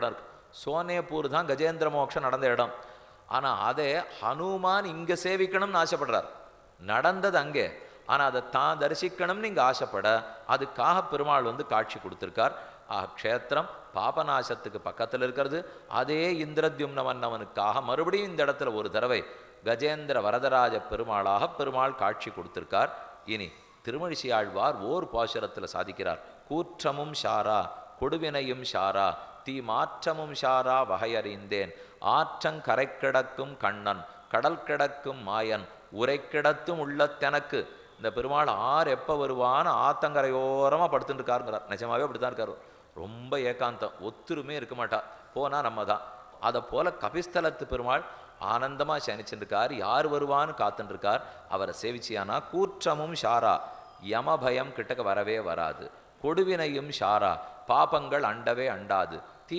இடம் இருக்குது. சோனேப்பூர் தான் கஜேந்திர மோட்சம் நடந்த இடம். ஆனால் அதே ஹனுமான் இங்கே சேவிக்கணும்னு ஆசைப்படுறார். நடந்தது அங்கே, ஆனால் அதை தான் தரிசிக்கணும்னு இங்கே ஆசைப்பட அதுக்காக பெருமாள் காட்சி கொடுத்துருக்கார். க்ஷேத்திரம் பாபநாசத்துக்கு பக்கத்தில் இருக்கிறது. அதே இந்திரத்யும்னவனுக்காக மறுபடியும் இந்த இடத்துல ஒரு தடவை கஜேந்திர வரதராஜ பெருமாளாக பெருமாள் காட்சி கொடுத்திருக்கார். இனி திருமழிசை ஆழ்வார் ஓர் பாசுரத்தில் சாதிக்கிறார். கூற்றமும் ஷாரா கொடுவினையும் ஷாரா தீ மாற்றமும் ஷாரா வகையறிந்தேன் ஆற்றங்கரை கிடக்கும் கண்ணன் கடல் கிடக்கும் மாயன் உரை கிடத்தும் உள்ளத்தெனக்கு. இந்த பெருமாள் எப்போ வருவான்னு ஆத்தங்கரையோரமாக படுத்துட்டு இருக்காருங்கிறார். நிஜமாவே அப்படி தான் இருக்கார். ரொம்ப ஏகாந்தம், ஒத்துருமே இருக்க மாட்டா. போனால் நம்ம தான். அதை போல கபிஸ்தலத்து பெருமாள் ஆனந்தமாக சனிச்சுருக்கார். யார் வருவான்னு காத்துருக்கார். அவரை சேவிச்சியானா கூற்றமும் ஷாரா யமபயம் கிட்டக்க வரவே வராது. கொடுவினையும் ஷாரா பாபங்கள் அண்டவே அண்டாது. தீ